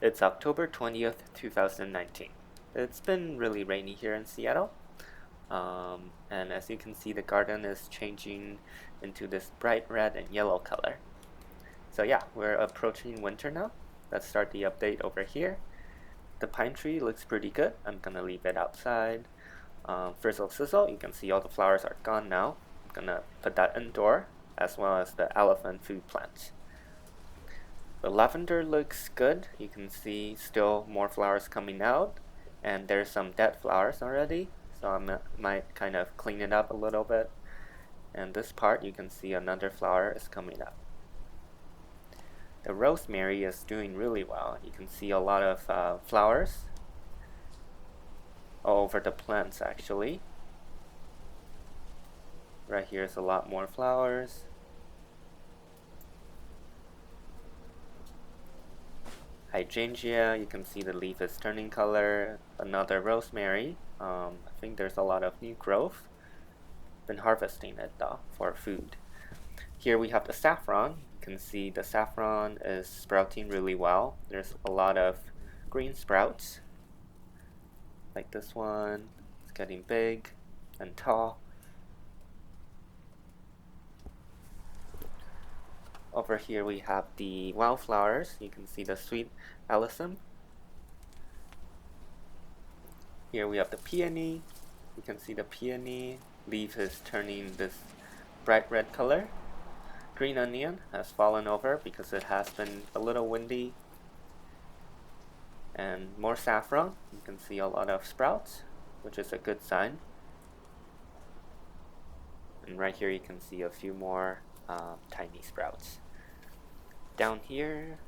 It's October 20th, 2019. It's been really rainy here in Seattle. And as you can see, the garden is changing into this bright red and yellow color. So yeah, we're approaching winter now. Let's start the update over here. The pine tree looks pretty good. I'm gonna leave it outside. Frizzle sizzle, you can see all the flowers are gone now. I'm gonna put that indoor, as well as the elephant food plant. The lavender looks good. You can see still more flowers coming out, and there's some dead flowers already, so I might kind of clean it up a little bit. And this part, you can see another flower is coming up. The rosemary is doing really well. You can see a lot of flowers all over the plants actually. Right here is a lot more flowers. Hydrangea, you can see the leaf is turning color. Another rosemary. I think there's a lot of new growth. Been harvesting it though for food. Here we have the saffron. You can see the saffron is sprouting really well. There's a lot of green sprouts. Like this one. It's getting big and tall. Over here we have the wildflowers. You can see the sweet alyssum. Here we have the peony. You can see the peony leaf is turning this bright red color. Green onion has fallen over because it has been a little windy. And more saffron. You can see a lot of sprouts, which is a good sign. And right here you can see a few more tiny sprouts. Down here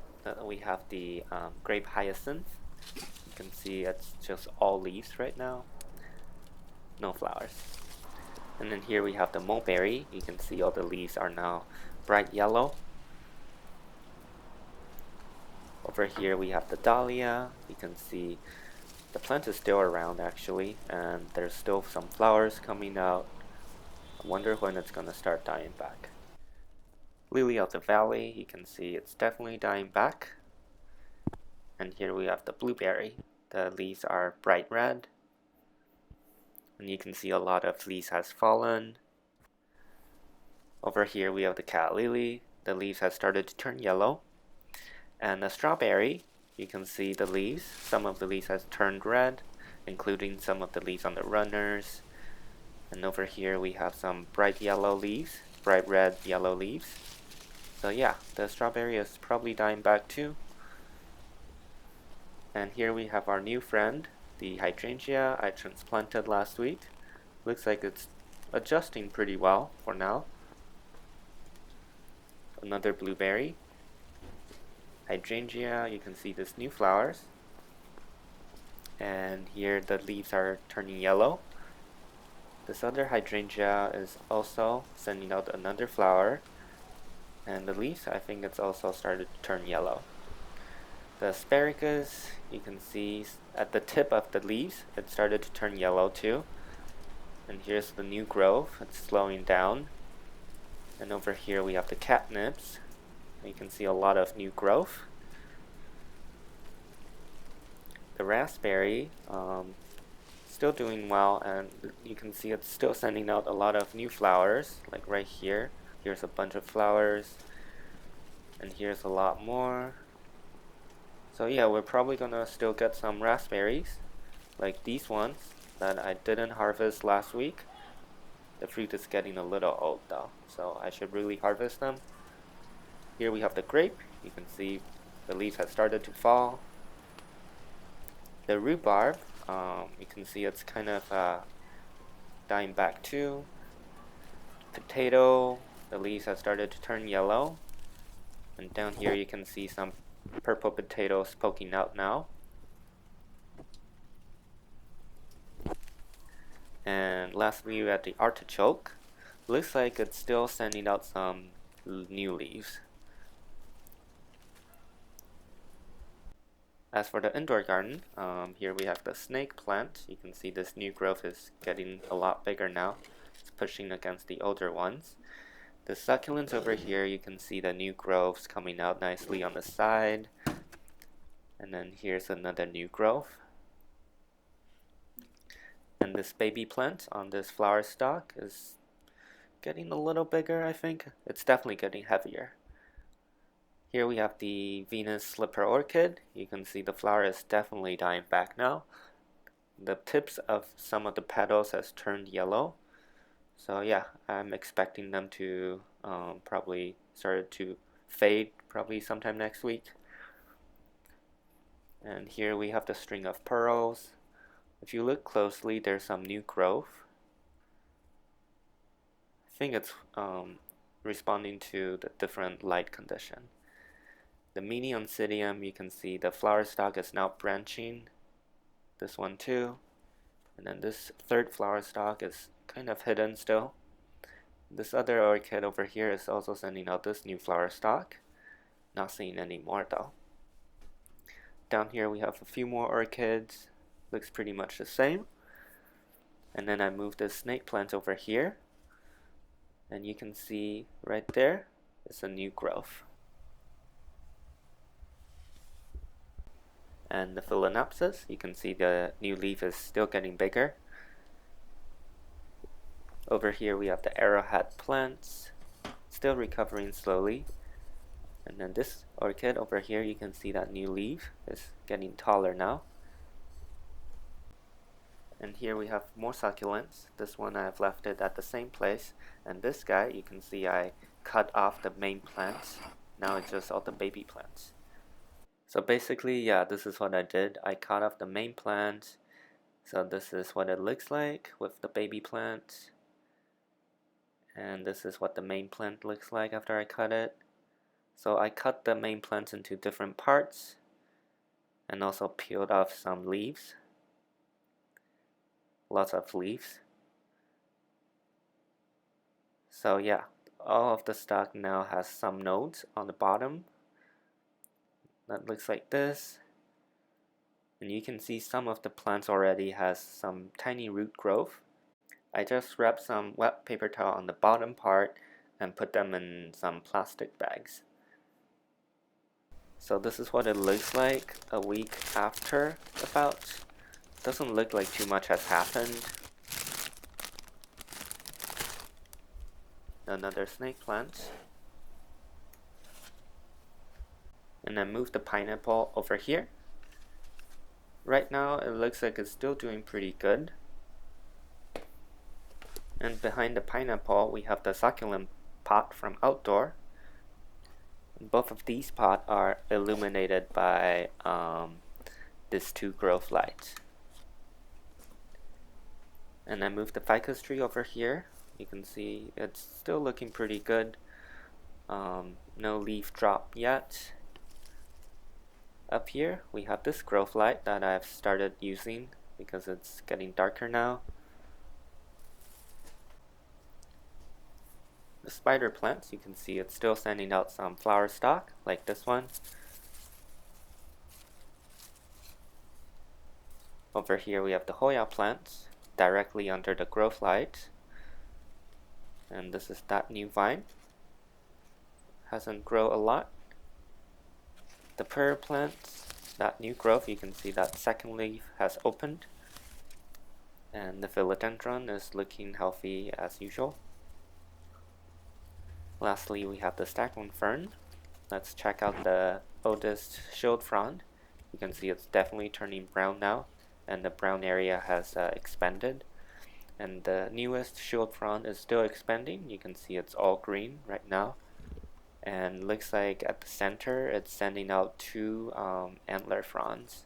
we have the grape hyacinth. You can see it's just all leaves right now. No flowers. And then here we have the mulberry. You can see all the leaves are now bright yellow. Over here we have the dahlia. You can see the plant is still around actually, and there's still some flowers coming out. I wonder when it's gonna start dying back. Lily of the valley, you can see it's definitely dying back. And here we have the blueberry. The leaves are bright red. And you can see a lot of leaves has fallen. Over here we have the cat lily. The leaves have started to turn yellow. And the strawberry, you can see the leaves. Some of the leaves has turned red, including some of the leaves on the runners. And over here we have some bright yellow leaves, bright red yellow leaves. So yeah, the strawberry is probably dying back too. And here we have our new friend, the hydrangea I transplanted last week. Looks like it's adjusting pretty well for now. Another blueberry. Hydrangea, you can see these new flowers. And here the leaves are turning yellow. This other hydrangea is also sending out another flower. And the leaves, I think it's also started to turn yellow. The asparagus, you can see at the tip of the leaves, it started to turn yellow too. And here's the new growth, it's slowing down. And over here we have the catnips. You can see a lot of new growth. The raspberry, still doing well, and you can see it's still sending out a lot of new flowers, like right here. Here's a bunch of flowers, and here's a lot more. So yeah, we're probably gonna still get some raspberries, like these ones that I didn't harvest last week. The fruit is getting a little old though, so I should really harvest them. Here we have the grape. You can see the leaves have started to fall. The rhubarb, you can see it's kind of dying back too. Potato, the leaves have started to turn yellow. And down here you can see some purple potatoes poking out now. And lastly we have the artichoke. Looks like it's still sending out some new leaves. As for the indoor garden, here we have the snake plant. You can see this new growth is getting a lot bigger now. It's pushing against the older ones. The succulents over here, you can see the new growths coming out nicely on the side. And then here's another new growth. And this baby plant on this flower stalk is getting a little bigger, I think. It's definitely getting heavier. Here we have the Venus slipper orchid. You can see the flower is definitely dying back now. The tips of some of the petals has turned yellow. So yeah, I'm expecting them to probably start to fade probably sometime next week. And here we have the string of pearls. If you look closely, there's some new growth. I think it's responding to the different light condition. The mini oncidium, you can see the flower stalk is now branching. This one too. And then this third flower stalk is kind of hidden still. This other orchid over here is also sending out this new flower stalk. Not seeing any more though. Down here we have a few more orchids. Looks pretty much the same. And then I moved this snake plant over here. And you can see right there is a new growth. And the phalaenopsis, you can see the new leaf is still getting bigger. Over here we have the arrowhead plants, still recovering slowly. And then this orchid over here, you can see that new leaf is getting taller now. And here we have more succulents. This one I've left it at the same place. And this guy, you can see I cut off the main plants. Now it's just all the baby plants. So basically, yeah, this is what I did. I cut off the main plant. So this is what it looks like with the baby plant. And this is what the main plant looks like after I cut it. So I cut the main plants into different parts and also peeled off some leaves. Lots of leaves. So yeah, all of the stalk now has some nodes on the bottom. That looks like this. And you can see some of the plants already has some tiny root growth. I just wrapped some wet paper towel on the bottom part and put them in some plastic bags. So this is what it looks like a week after about. Doesn't look like too much has happened. Another snake plant. And then move the pineapple over here. Right now it looks like it's still doing pretty good. And behind the pineapple we have the succulent pot from outdoor. Both of these pots are illuminated by these two growth lights. And I moved the ficus tree over here. You can see it's still looking pretty good. No leaf drop yet. Up here we have this growth light that I've started using because it's getting darker now. The spider plants, you can see it's still sending out some flower stalk like this one. Over here we have the Hoya plants directly under the growth light. And this is that new vine. Hasn't grown a lot. The prayer plants, that new growth, you can see that second leaf has opened. And the philodendron is looking healthy as usual. Lastly, we have the stagland fern. Let's check out the oldest shield frond. You can see it's definitely turning brown now, and the brown area has expanded. And the newest shield frond is still expanding. You can see it's all green right now. And looks like at the center it's sending out two antler fronds.